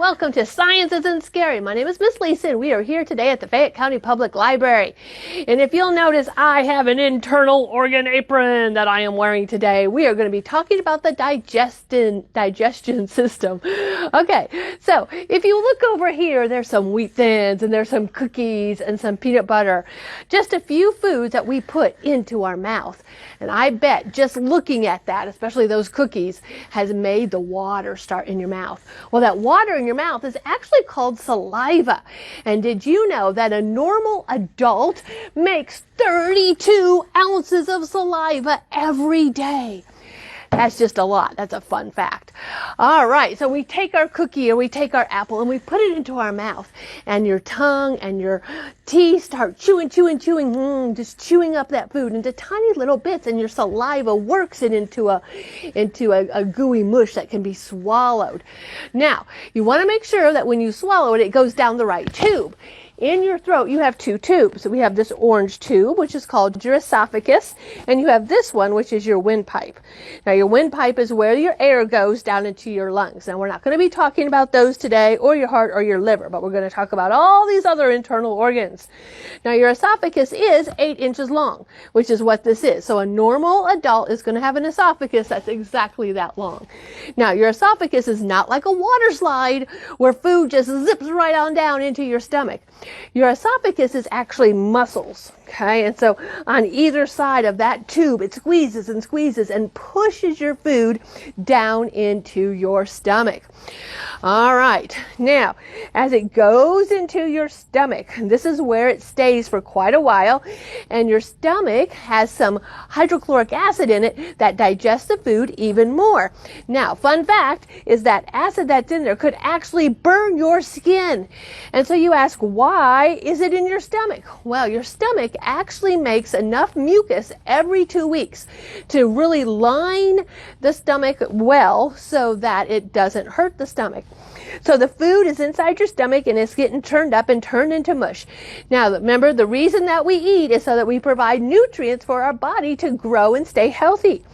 welcome to Science Isn't Scary. My name is Miss Lisa, and we are here today at the Fayette County Public Library. And if you'll notice, I have an internal organ apron that I am wearing today. We are going to be talking about the digestion system. Okay, so if you look over here, there's some wheat thins, and there's some cookies, and some peanut butter. Just a few foods that we put into our mouth. And I bet just looking at that, especially those cookies, has made the water start in your mouth. Well, that water in your mouth is actually called saliva. And did you know that a normal adult makes 32 ounces of saliva every day? That's just a lot. That's a fun fact. All right, so we take our cookie or we take our apple and we put it into our mouth, and your tongue and your teeth start chewing, just chewing up that food into tiny little bits, and your saliva works it into a gooey mush that can be swallowed. Now, you want to make sure that when you swallow it, it goes down the right tube. In your throat, you have two tubes. So we have this orange tube, which is called your esophagus, and you have this one, which is your windpipe. Now, your windpipe is where your air goes down into your lungs. Now, we're not going to be talking about those today, or your heart, or your liver, but we're going to talk about all these other internal organs. Now, your esophagus is 8 inches long, which is what this is. So a normal adult is going to have an esophagus that's exactly that long. Now, your esophagus is not like a water slide where food just zips right on down into your stomach. Your esophagus is actually muscles, okay? And so on either side of that tube, it squeezes and squeezes and pushes your food down into your stomach. All right, now, as it goes into your stomach, this is where it stays for quite a while, and your stomach has some hydrochloric acid in it that digests the food even more. Now, fun fact is that acid that's in there could actually burn your skin. And so you ask, why is it in your stomach? Well, your stomach actually makes enough mucus every 2 weeks to really line the stomach well so that it doesn't hurt the stomach. So the food is inside your stomach and it's getting churned up and turned into mush. Now, remember, the reason that we eat is so that we provide nutrients for our body to grow and stay healthy.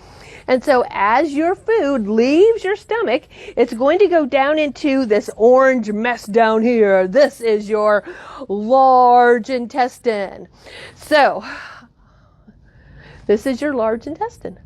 And so as your food leaves your stomach, it's going to go down into this orange mess down here. This is your large intestine. So this is your large intestine.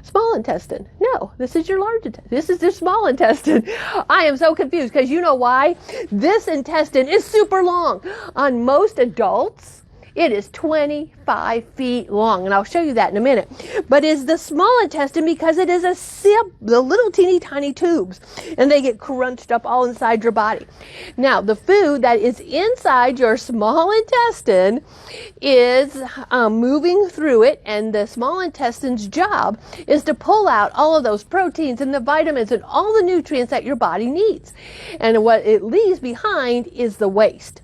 Small intestine. No, this is your large intestine. This is your small intestine. I am so confused because you know why? This intestine is super long. On most adults, it is 25 feet long, and I'll show you that in a minute. But it's the small intestine because it is the little teeny tiny tubes, and they get crunched up all inside your body. Now, the food that is inside your small intestine is moving through it, and the small intestine's job is to pull out all of those proteins and the vitamins and all the nutrients that your body needs. And what it leaves behind is the waste.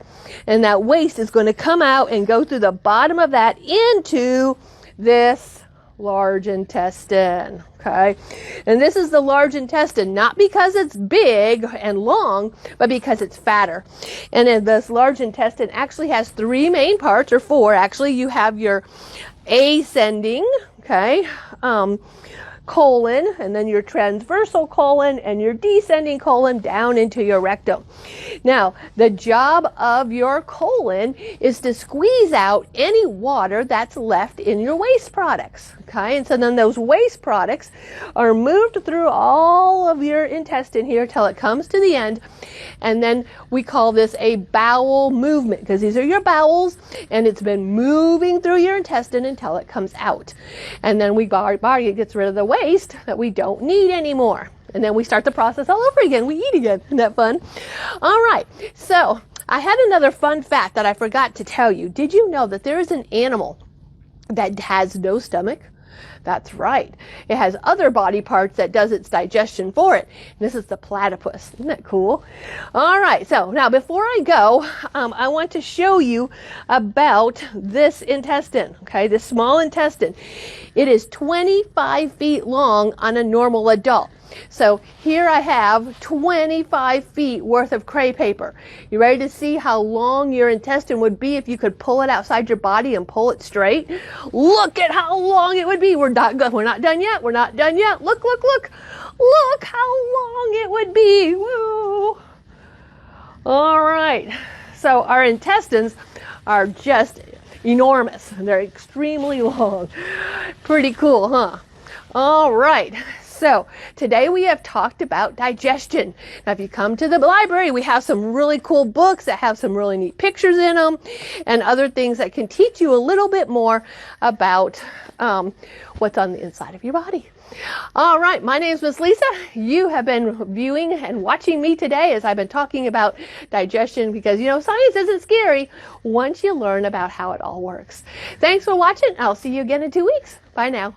And that waste is going to come out and go through the bottom of that into this large intestine, okay? And this is the large intestine, not because it's big and long, but because it's fatter. And then this large intestine actually has 3 main parts, or 4 actually. You have your ascending, okay, colon, and then your transversal colon, and your descending colon down into your rectum. Now, the job of your colon is to squeeze out any water that's left in your waste products, okay? And so then those waste products are moved through all of your intestine here till it comes to the end, and then we call this a bowel movement, because these are your bowels, and it's been moving through your intestine until it comes out. And then our body gets rid of the waste that we don't need anymore. And then we start the process all over again. We eat again. Isn't that fun? All right. So I had another fun fact that I forgot to tell you. Did you know that there is an animal that has no stomach? That's right. It has other body parts that does its digestion for it. And this is the platypus. Isn't that cool? All right. So now before I go, I want to show you about this intestine. Okay. This small intestine. It is 25 feet long on a normal adult. So here I have 25 feet worth of cray paper. You ready to see how long your intestine would be if you could pull it outside your body and pull it straight? Look at how long it would be. We're not done yet. We're not done yet. Look. Look how long it would be. Woo. All right. So our intestines are just enormous. They're extremely long. Pretty cool, huh? All right. So today we have talked about digestion. Now if you come to the library, we have some really cool books that have some really neat pictures in them and other things that can teach you a little bit more about what's on the inside of your body. All right, my name is Miss Lisa. You have been viewing and watching me today as I've been talking about digestion because, you know, science isn't scary once you learn about how it all works. Thanks for watching. I'll see you again in 2 weeks. Bye now.